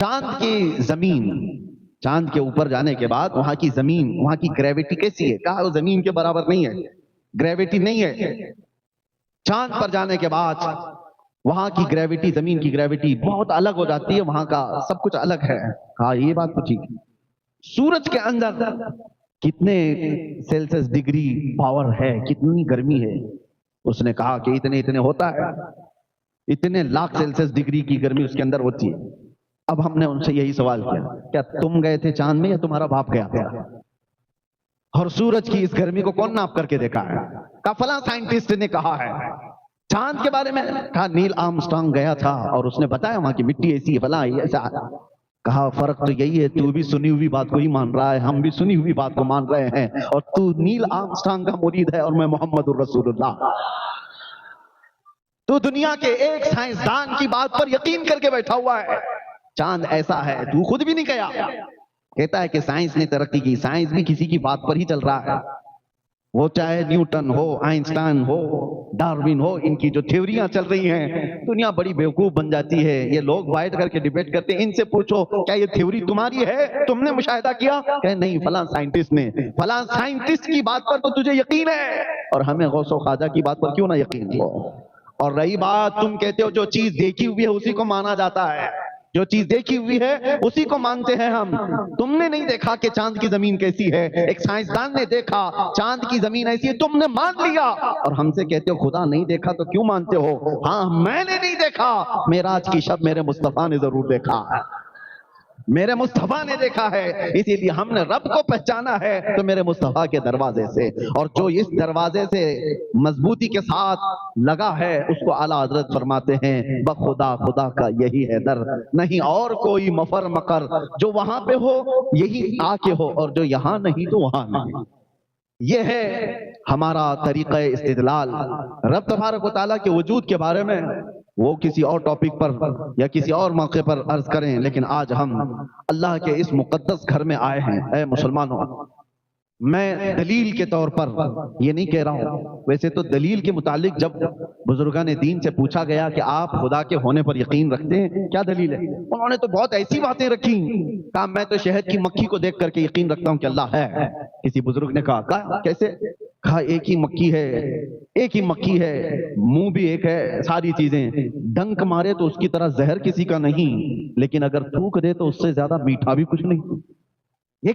چاند کی زمین، چاند کے اوپر جانے کے بعد وہاں کی زمین، وہاں کی گریویٹی کیسی ہے؟ کہا وہ زمین کے برابر نہیں ہے، گریویٹی نہیں ہے۔ چاند پر جانے کے بعد وہاں کی گریویٹی، زمین کی گریویٹی بہت الگ ہو جاتی ہے، وہاں کا سب کچھ الگ ہے۔ کہا یہ بات تو ٹھیک ہے۔ سورج کے اندر کتنے سیلسیس ڈگری پاور ہے، کتنی گرمی ہے؟ اس نے کہا کہ اتنے ہوتا ہے، اتنے لاکھ سیلسیس ڈگری کی گرمی اس کے اندر ہوتی ہے۔ اب ہم نے ان سے یہی سوال کیا، کیا تم گئے تھے چاند میں یا تمہارا باپ گیا تھا؟ اور سورج کی اس گرمی کو کون ناپ کر کے دیکھا ہے؟ کہا فلاں سائنٹسٹ نے کہا ہے۔ چاند کے بارے میں کہا نیل آرمسٹرانگ گیا تھا اور اس نے بتایا وہاں کی مٹی ایسی ہے، فلاں ایسا۔ کہا فرق تو یہی ہے، تو بھی سنی ہوئی بات کو ہی مان رہا ہے، ہم بھی سنی ہوئی بات کو مان رہے ہیں، اور تو نیل آرمسٹرانگ کا مرید ہے اور میں محمد الرسول اللہ۔ تو دنیا کے ایک سائنسدان کی بات پر یقین کر کے بیٹھا ہوا ہے، چاند ایسا ہے، تو خود بھی نہیں گیا۔ کہتا ہے کہ سائنس نے ترقی کی، سائنس بھی کسی کی بات پر ہی چل رہا ہے، وہ چاہے نیوٹن ہو، آئنسٹائن ہو، ڈاروین ہو، ان کی جو تھیوریاں چل رہی ہیں، دنیا بڑی بیوقوف بن جاتی ہے۔ یہ لوگ بیٹھ کر کے ڈیبیٹ کرتے ہیں، ان سے پوچھو کیا یہ تھیوری تمہاری ہے، تم نے مشاہدہ کیا؟ کہ نہیں، فلاں سائنٹسٹ نے، فلاں سائنٹسٹ کی بات پر تو تجھے یقین ہے، اور ہمیں غوث و خواجہ کی بات پر کیوں نہ یقین ہو؟ اور رہی بات، تم کہتے ہو جو چیز دیکھی ہوئی ہے اسی کو مانا جاتا ہے، جو چیز دیکھی ہوئی ہے اسی کو مانتے ہیں ہم۔ تم نے نہیں دیکھا کہ چاند کی زمین کیسی ہے، ایک سائنسدان نے دیکھا چاند کی زمین ایسی ہے، تم نے مان لیا، اور ہم سے کہتے ہو خدا نہیں دیکھا تو کیوں مانتے ہو؟ ہاں میں نے نہیں دیکھا، معراج کی شب میرے مصطفیٰ نے ضرور دیکھا، میرے مصطفیٰ نے دیکھا ہے، اسی لیے ہم نے رب کو پہچانا ہے تو میرے مصطفیٰ کے دروازے سے، اور جو اس دروازے سے مضبوطی کے ساتھ لگا ہے اس کو اعلیٰ حضرت فرماتے ہیں بخدا خدا کا یہی ہے در، نہیں اور کوئی مفر مقر، جو وہاں پہ ہو یہی آ کے ہو، اور جو یہاں نہیں تو وہاں نہیں۔ یہ ہے ہمارا طریقہ استدلال۔ رب تبارک و تعالیٰ کے وجود کے بارے میں وہ کسی اور ٹاپک پر یا کسی اور موقع پر عرض کریں، لیکن آج ہم اللہ کے اس مقدس گھر میں آئے ہیں۔ اے مسلمانوں، میں دلیل کے طور پر یہ نہیں کہہ رہا ہوں، ویسے تو دلیل کے متعلق جب بزرگان دین سے پوچھا گیا کہ آپ خدا کے ہونے پر یقین رکھتے ہیں، کیا دلیل ہے؟ انہوں نے تو بہت ایسی باتیں رکھی، کہا میں تو شہد کی مکھی کو دیکھ کر کے یقین رکھتا ہوں کہ اللہ ہے۔ کسی بزرگ نے کہا کیسے؟ کہا ایک ہی مکھی ہے، ایک ہی مکھی ہے، منہ بھی ایک ہے، ساری چیزیں، ڈنک مارے تو اس کی طرح زہر کسی کا نہیں، لیکن اگر تھوک دے تو اس سے زیادہ میٹھا بھی کچھ نہیں۔ یہ